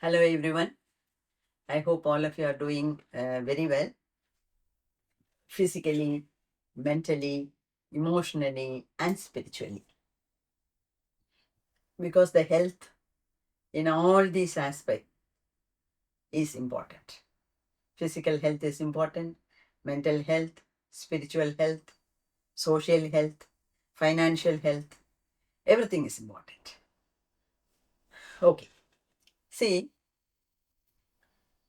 Hello everyone. I hope all of you are doing very well physically, mentally, emotionally, and spiritually. Because the health in all these aspects is important. Physical health is important, mental health, spiritual health, social health, financial health, everything is important. Okay, see,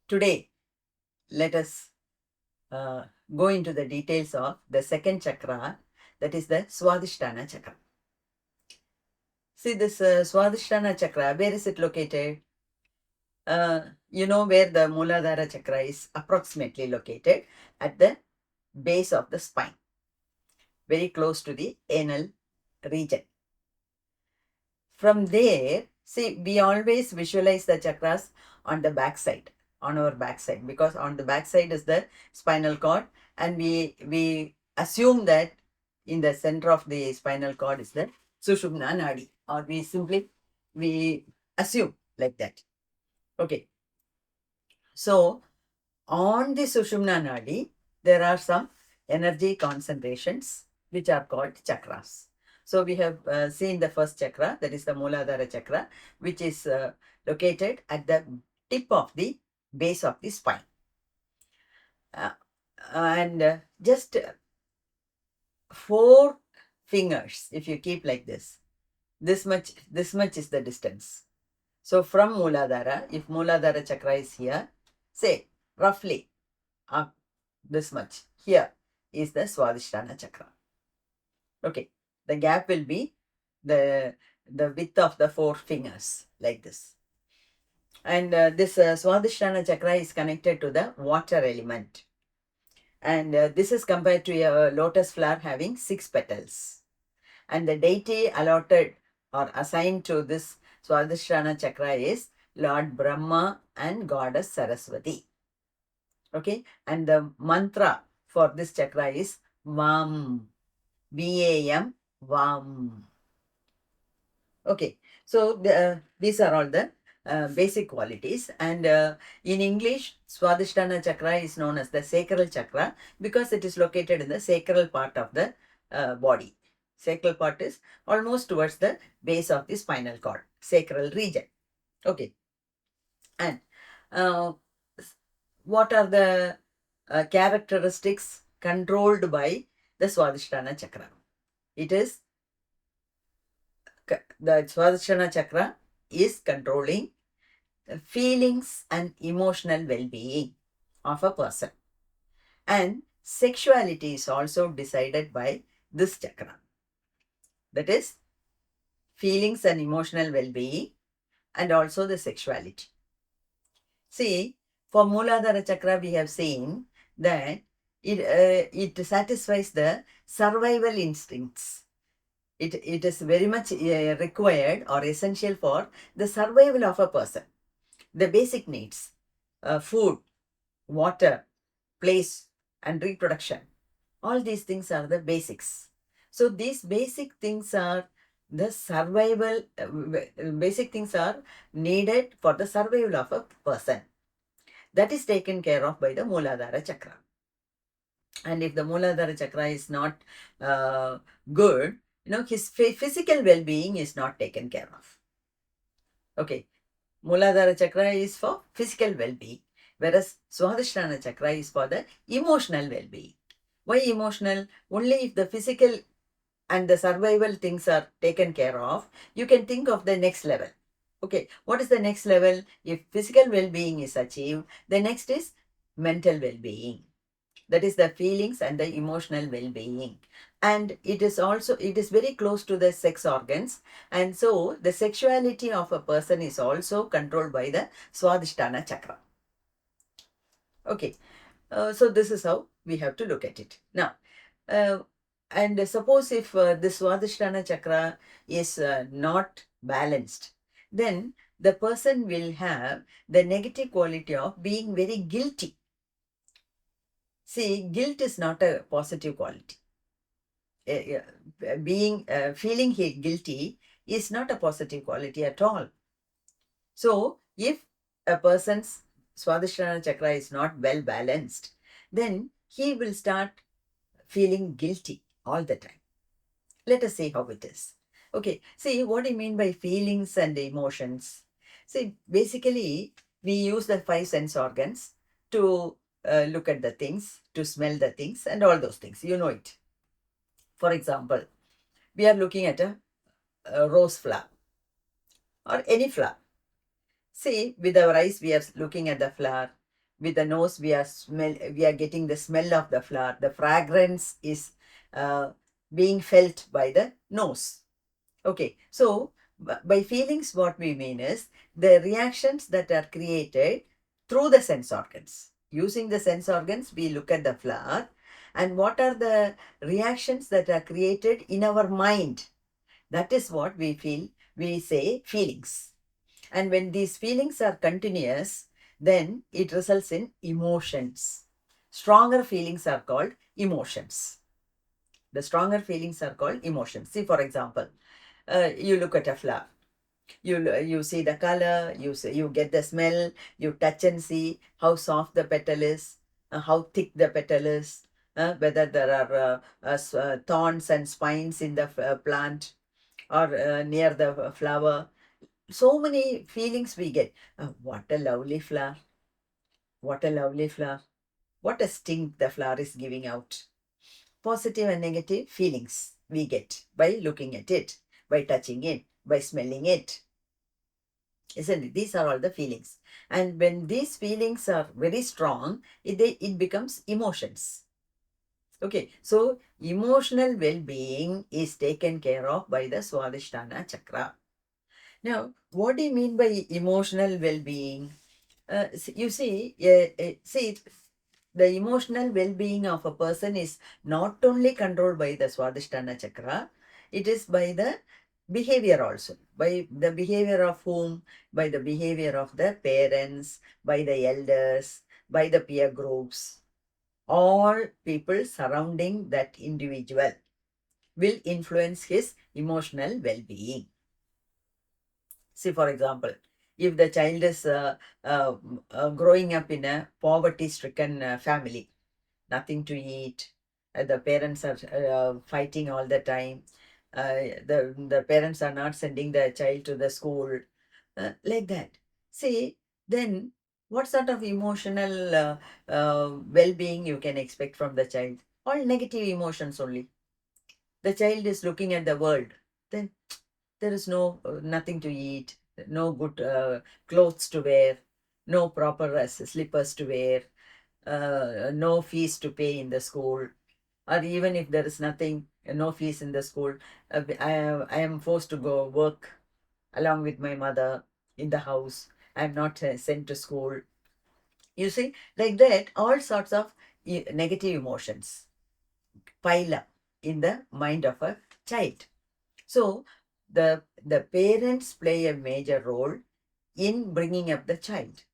today let us uh, go into the details of the second chakra, that is the Swathishtana chakra. See this Swathishtana chakra, where is it located? You know where the Mooladhara chakra is approximately located? At the base of the spine, very close to the anal region. From there, see, we always visualize the chakras on the back side, on our back side, because on the back side is the spinal cord, and we assume that in the center of the spinal cord is the Sushumna Nadi, or we assume like that. Okay. So on the Sushumna Nadi, there are some energy concentrations which are called chakras. So we have seen the first chakra, that is the Mooladhara chakra, which is located at the tip of the base of the spine. And just 4 fingers, if you keep like this much is the distance. So from Mooladhara, if Mooladhara chakra is here, say roughly up this much, here is the Swathishtana chakra. Okay, the gap will be the width of the 4 fingers, like this. And this Swathishtana chakra is connected to the water element. And this is compared to a lotus flower having 6 petals. And the deity allotted or assigned to this Swathishtana chakra is Lord Brahma and Goddess Saraswati. Okay, and the mantra for this chakra is Vam. VAM, VAM. Okay, so these are all the basic qualities. And in English, Swathishtana chakra is known as the sacral chakra because it is located in the sacral part of the body. Sacral part is almost towards the base of the spinal cord, sacral region. Okay, and uh, what are the characteristics controlled by the Swathishtana chakra? It is the Swathisthana chakra is controlling the feelings and emotional well-being of a person. And sexuality is also decided by this chakra. That is feelings and emotional well-being and also the sexuality. See, for Mooladhara chakra we have seen that it satisfies the survival instincts. It is very much required or essential for the survival of a person. The basic needs, food, water, place, and reproduction. All these things are the basics. So these basic things are the survival, basic things are needed for the survival of a person. That is taken care of by the Mooladhara chakra. And if the Mooladhara chakra is not good, his physical well-being is not taken care of. Okay, Mooladhara chakra is for physical well-being, whereas Swathisthana chakra is for the emotional well-being. Why emotional? Only if the physical and the survival things are taken care of, you can think of the next level. Okay, what is the next level? If physical well-being is achieved, the next is mental well-being. That is the feelings and the emotional well-being. And it is very close to the sex organs, and so the sexuality of a person is also controlled by the Swathisthana chakra. Okay, so this is how we have to look at it. Now, and suppose if the Swathisthana chakra is not balanced, then the person will have the negative quality of being very guilty. See, guilt is not a positive quality. Feeling guilty is not a positive quality at all. So, if a person's Swathishtana chakra is not well balanced, then he will start feeling guilty all the time. Let us see how it is. Okay, see what do you mean by feelings and emotions? See, basically, we use the five sense organs to look at the things, to smell the things, and all those things. You know it. For example, we are looking at a rose flower or any flower. See, with our eyes, we are looking at the flower. With the nose, we are getting the smell of the flower. The fragrance is uh, being felt by the nose. Okay, so by feelings, what we mean is the reactions that are created through the sense organs. Using the sense organs, we look at the flower, and what are the reactions that are created in our mind. That is what we feel, we say feelings. And when these feelings are continuous, then it results in emotions. Stronger feelings are called emotions. The stronger feelings are called emotions. See, for example, you look at a flower. You see the color, you get the smell, you touch and see how soft the petal is, how thick the petal is, whether there are thorns and spines in the plant or near the flower. So many feelings we get. What a lovely flower. What a lovely flower. What a stink the flower is giving out. Positive and negative feelings we get by looking at it, by touching it, by smelling it. Isn't it? These are all the feelings. And when these feelings are very strong, it becomes emotions. Okay, so emotional well-being is taken care of by the Swathishtana chakra. Now, what do you mean by emotional well-being? You see, the emotional well-being of a person is not only controlled by the Swathishtana chakra, it is by the behavior also. By the behavior of whom? By the behavior of the parents, by the elders, by the peer groups. All people surrounding that individual will influence his emotional well-being. See, for example, if the child is growing up in a poverty-stricken family, nothing to eat, the parents are fighting all the time, the parents are not sending the child to the school, like that. See, then what sort of emotional well-being you can expect from the child? All negative emotions only. The child is looking at the world, then there is no nothing to eat, no good clothes to wear, no proper slippers to wear, no fees to pay in the school, or even if there is nothing, no fees in the school, I am forced to go work along with my mother in the house. I am not sent to school. You see, like that, all sorts of negative emotions pile up in the mind of a child. So the parents play a major role in bringing up the child,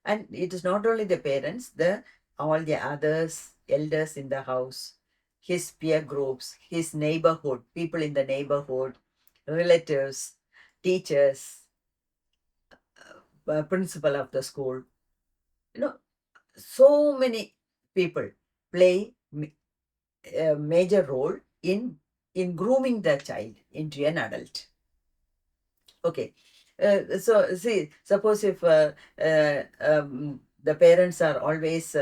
and it is not only the parents, the all the others, elders in the house, his peer groups, his neighborhood, people in the neighborhood, relatives, teachers, principal of the school. You know, so many people play a major role in grooming the child into an adult. Okay. So see, suppose if the parents are always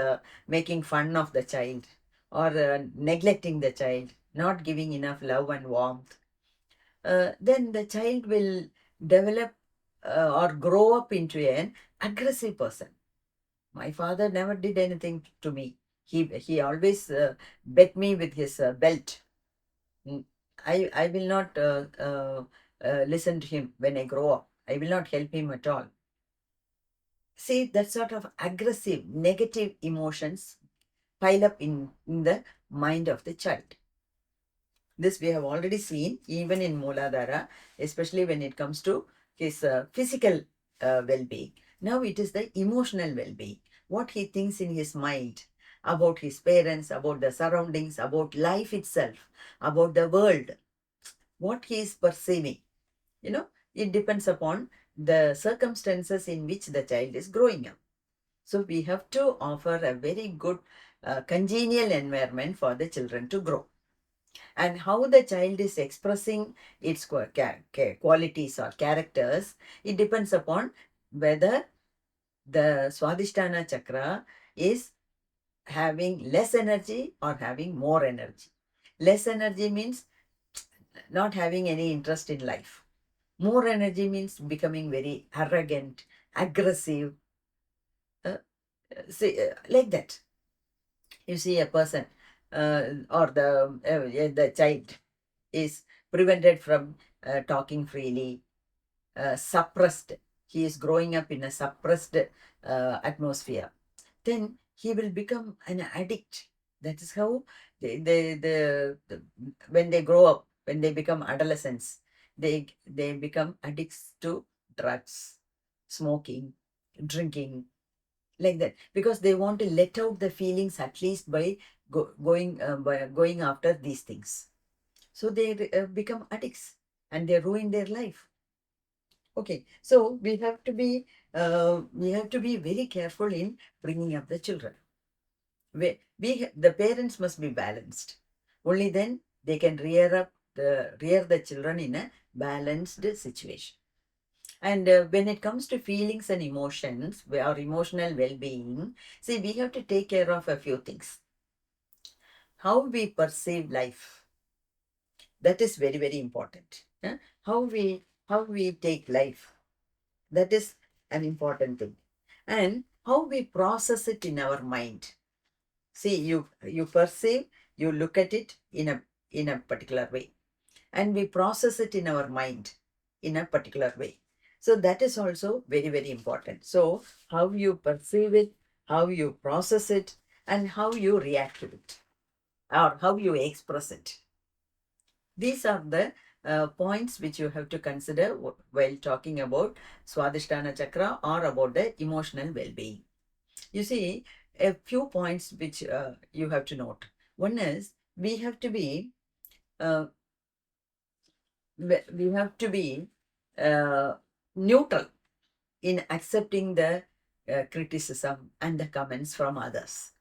making fun of the child or neglecting the child, not giving enough love and warmth, then the child will develop or grow up into an aggressive person. My father never did anything to me. He always beat me with his belt. Mm, I will not listen to him when I grow up. I will not help him at all. See, that sort of aggressive, negative emotions pile up in the mind of the child. This we have already seen even in Mooladhara, especially when it comes to his physical well-being. Now it is the emotional well-being. What he thinks in his mind about his parents, about the surroundings, about life itself, about the world, what he is perceiving. You know, it depends upon the circumstances in which the child is growing up. So we have to offer a very good congenial environment for the children to grow. And how the child is expressing its qualities or characters, it depends upon whether the Swathishtana chakra is having less energy or having more energy. Less energy means not having any interest in life. More energy means becoming very arrogant, aggressive, uh, like that. You see a person or the child is prevented from talking freely, suppressed. He is growing up in a suppressed atmosphere. Then he will become an addict. That is how when they grow up, when they become adolescents, they become addicts to drugs, smoking, drinking, like that, because they want to let out the feelings at least by going after these things. So they become addicts and they ruin their life. Okay, so we have to be very careful in bringing up the children. The parents must be balanced. Only then they can rear the children in a balanced situation. And when it comes to feelings and emotions, or emotional well-being, see, we have to take care of a few things. How we perceive life, that is very, very important. How we take life, that is an important thing. And how we process it in our mind. See, you perceive, you look at it in a particular way, and we process it in our mind in a particular way. So that is also very, very important. So how you perceive it, how you process it, and how you react to it, or how you express it. These are the points which you have to consider while talking about Swathishtana chakra or about the emotional well-being. You see, a few points which you have to note. One is we have to be uh, neutral in accepting the criticism and the comments from others.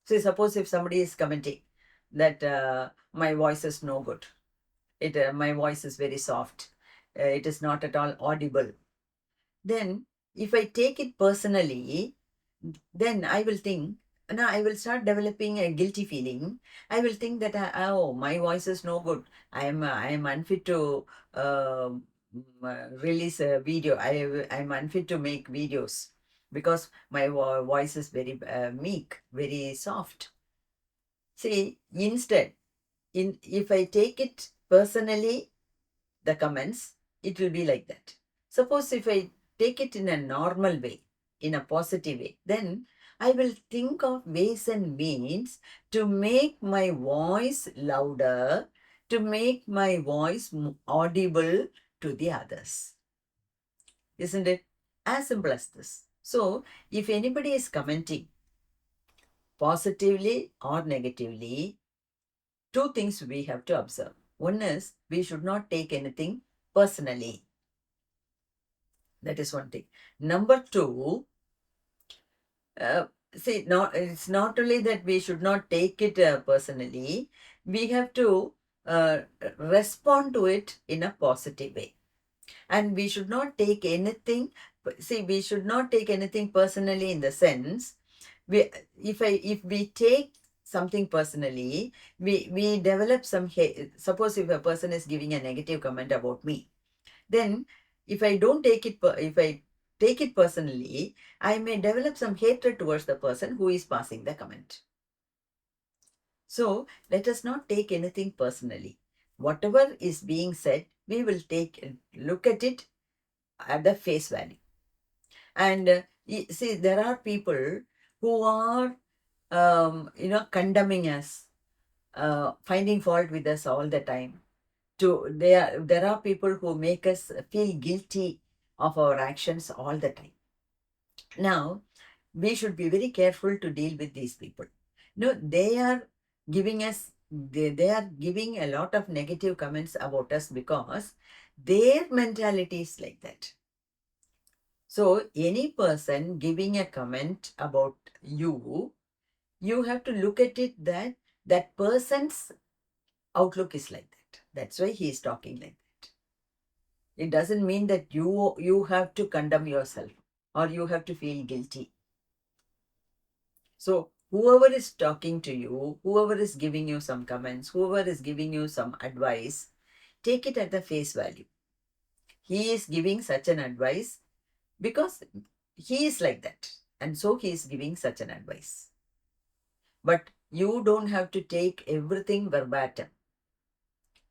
So suppose if somebody is commenting that my voice is no good, my voice is very soft, it is not at all audible, then if I take it personally, then I will think, now I will start developing a guilty feeling. I will think that oh, my voice is no good. I am unfit to release a video. I am unfit to make videos because my voice is very meek, very soft. See, instead, if I take it personally, the comments, it will be like that. Suppose if I take it in a normal way, in a positive way, then I will think of ways and means to make my voice louder, to make my voice audible to the others. Isn't it? As simple as this. So, if anybody is commenting positively or negatively, two things we have to observe. One is we should not take anything personally. That is one thing. Number two, see, it's not only that we should not take it personally, we have to respond to it in a positive way. And we should not take anything, we should not take anything personally in the sense, if we take something personally, we develop some hate. Suppose if a person is giving a negative comment about me, then if I don't take it, if I take it personally, I may develop some hatred towards the person who is passing the comment. So let us not take anything personally. Whatever is being said, we will look at it at the face value. And see, there are people who are, condemning us, finding fault with us all the time. There are people who make us feel guilty of our actions all the time. Now, we should be very careful to deal with these people. No, they are giving us, they are giving a lot of negative comments about us because their mentality is like that. So any person giving a comment about you, you have to look at it that that person's outlook is like that. That's why he is talking like that. It doesn't mean that you have to condemn yourself or you have to feel guilty. So whoever is talking to you, whoever is giving you some comments, whoever is giving you some advice, take it at the face value. He is giving such an advice because he is like that. And so he is giving such an advice. But you don't have to take everything verbatim.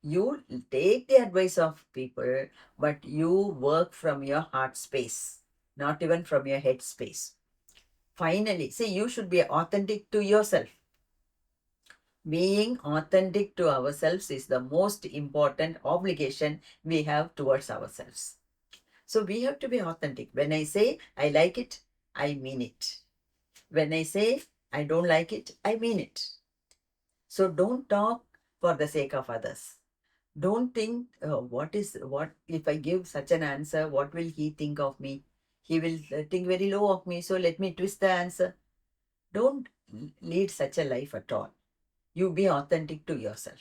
You take the advice of people, but you work from your heart space, not even from your head space. Finally, see, you should be authentic to yourself. Being authentic to ourselves is the most important obligation we have towards ourselves. So we have to be authentic. When I say I like it, I mean it. When I say I don't like it, I mean it. So don't talk for the sake of others. Don't think, what if I give such an answer, what will he think of me? He will think very low of me, so let me twist the answer. Don't lead such a life at all. You be authentic to yourself.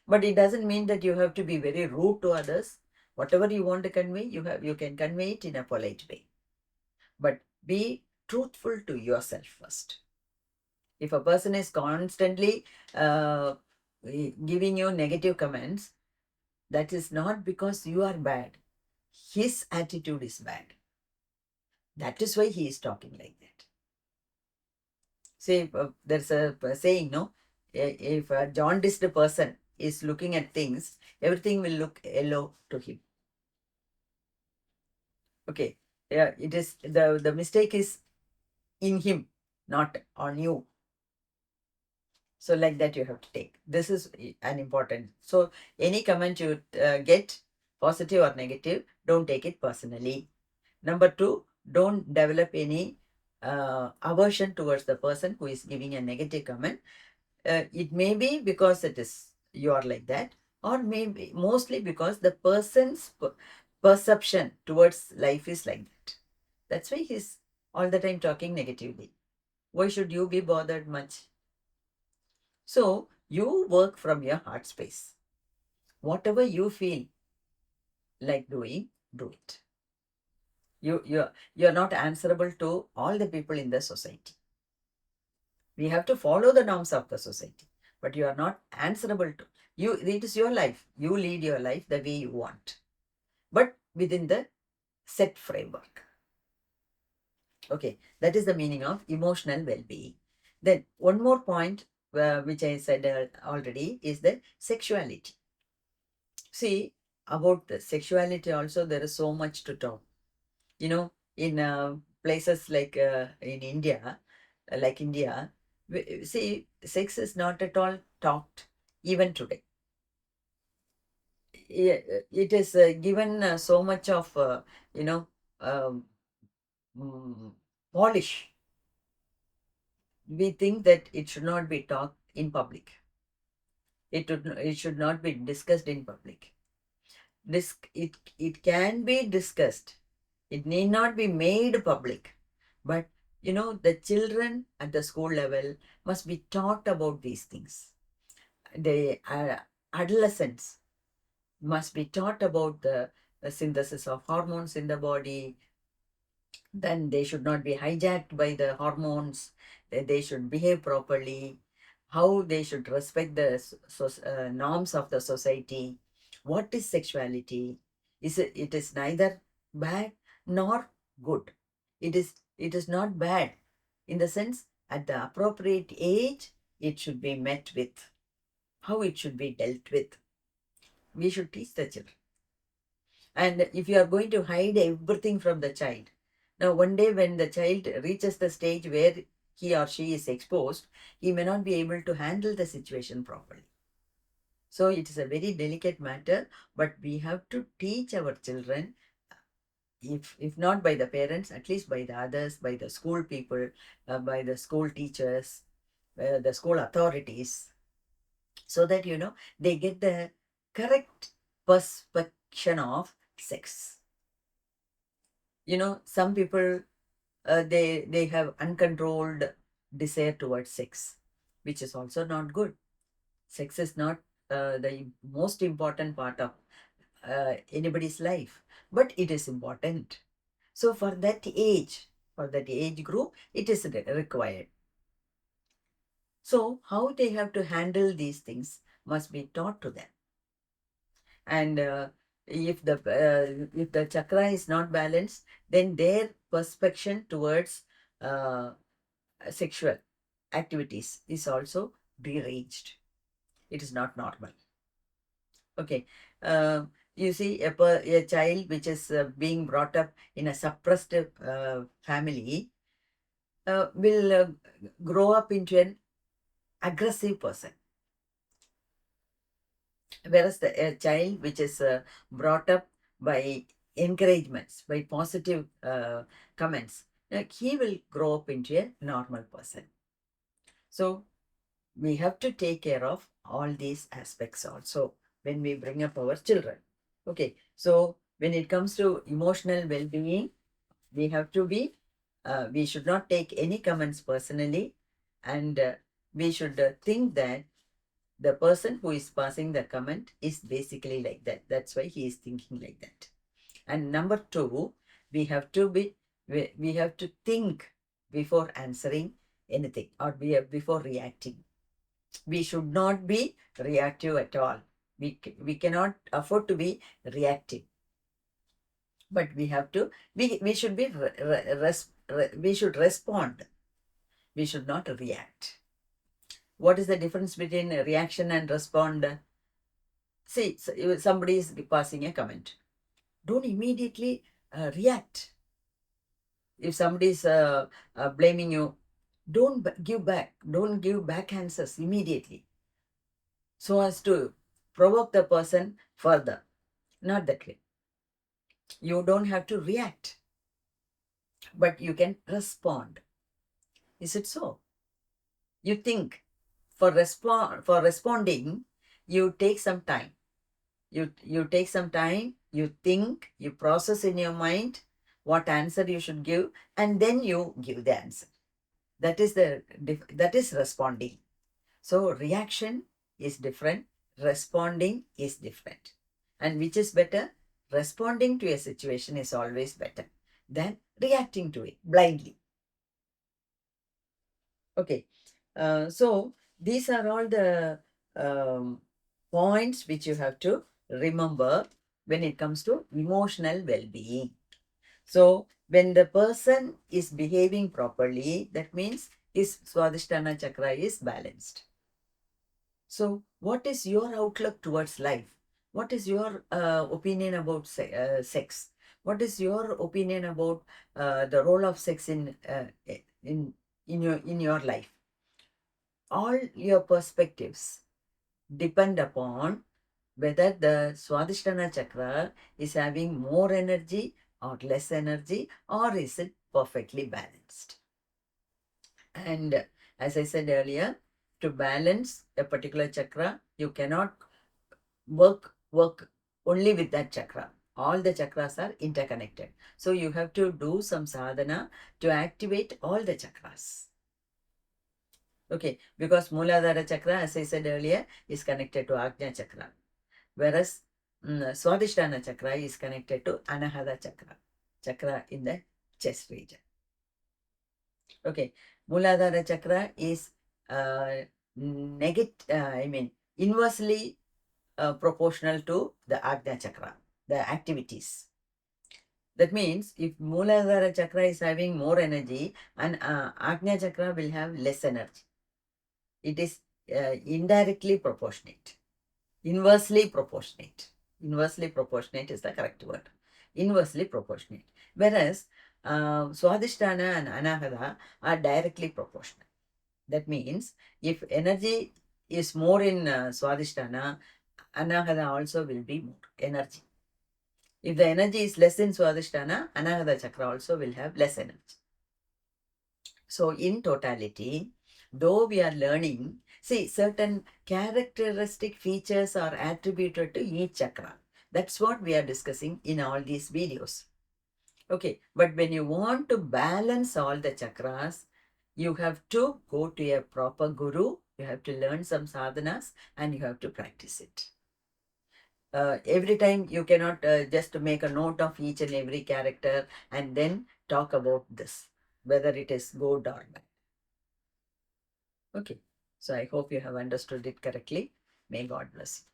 But it doesn't mean that you have to be very rude to others. Whatever you want to convey, you can convey it in a polite way. But be truthful to yourself first. If a person is constantly uh, giving you negative comments, that is not because you are bad. His attitude is bad. That is why he is talking like that. See, there's a saying, no? If a jaundiced person is looking at things, everything will look yellow to him. Okay. Yeah, it is the mistake is in him, not on you. So like that you have to take. This is an important. So any comment you get, positive or negative, don't take it personally. Number two, don't develop any aversion towards the person who is giving a negative comment. It may be because you are like that, or maybe mostly because the person's perception towards life is like that. That's why he's all the time talking negatively. Why should you be bothered much? So you work from your heart space. Whatever you feel like doing, do it. You're not answerable to all the people in the society. We have to follow the norms of the society, but you are not answerable to you. It is your life. You lead your life the way you want, but within the set framework. Okay, that is the meaning of emotional well-being. Then one more point, which I said already, is the sexuality. See, about the sexuality also, there is so much to talk. In places like in India, like India, see, sex is not at all talked even today. It is given so much of, you know, um, mm, polish. We think that it should not be talked in public. It should not be discussed in public. It can be discussed. It need not be made public. But the children at the school level must be taught about these things. The adolescents must be taught about the synthesis of hormones in the body. Then they should not be hijacked by the hormones. They should behave properly. How they should respect the norms of the society. What is sexuality? It is neither bad nor good. It is not bad in the sense at the appropriate age it should be met with. How it should be dealt with. We should teach the children. And if you are going to hide everything from the child, now one day when the child reaches the stage where he or she is exposed, he may not be able to handle the situation properly. So it is a very delicate matter, but we have to teach our children, if not by the parents, at least by the others, by the school people, by the school teachers, the school authorities, so that they get the correct perception of sex. Some people, they have uncontrolled desire towards sex, which is also not good. Sex is not the most important part of anybody's life, but it is important. So for that age group, it is required. So how they have to handle these things must be taught to them. And if the chakra is not balanced, then their perception towards uh, sexual activities is also deranged. It is not normal. Okay. Uh, you see, a child which is being brought up in a suppressed family will grow up into an aggressive person. Whereas a child which is brought up by encouragements, by positive comments, he will grow up into a normal person. So we have to take care of all these aspects also when we bring up our children. Okay, so when it comes to emotional well-being, we have to be, we should not take any comments personally, and we should think that the person who is passing the comment is basically like that. That's why he is thinking like that. And number two, we have to be, we have to think before answering anything, or before reacting. We should not be reactive at all. We cannot afford to be reactive, but we have to, we should be we should respond. We should not react. What is the difference between reaction and respond? See, somebody is passing a comment. Don't immediately react. If somebody is blaming you, don't give back answers immediately, so as to provoke the person further. Not that way. You don't have to react, but you can respond. Is it so? You think. For responding, you take some time. You take some time, you think, you process in your mind what answer you should give, and then you give the answer. That is responding. So reaction is different, responding is different. And which is better? Responding to a situation is always better than reacting to it blindly. Okay. So these are all the um, points which you have to remember when it comes to emotional well-being. So when the person is behaving properly, that means his Swathishtana chakra is balanced. So what is your outlook towards life? What is your opinion about sex? What is your opinion about the role of sex in your life? All your perspectives depend upon whether the Swathishtana chakra is having more energy or less energy, or is it perfectly balanced. And as I said earlier, to balance a particular chakra, you cannot work only with that chakra. All the chakras are interconnected. So you have to do some sadhana to activate all the chakras. Okay, because Mooladhara chakra, as I said earlier, is connected to Ajna chakra, whereas Swathishtana chakra is connected to Anahata chakra in the chest region. Okay, Mooladhara chakra is inversely proportional to the Ajna chakra, the activities. That means if Mooladhara chakra is having more energy and Ajna chakra will have less energy, it is indirectly proportionate. Inversely proportionate. Inversely proportionate is the correct word. Inversely proportionate. Whereas Swathishtana and Anahata are directly proportional. That means if energy is more in Swathishtana, Anahata also will be more energy. If the energy is less in Swathishtana, Anahata chakra also will have less energy. So in totality, though we are learning, see, certain characteristic features are attributed to each chakra. That's what we are discussing in all these videos. Okay, but when you want to balance all the chakras, you have to go to a proper guru, you have to learn some sadhanas, and you have to practice it. Every time you cannot just make a note of each and every character and then talk about this, whether it is good or bad. Okay, so I hope you have understood it correctly. May God bless you.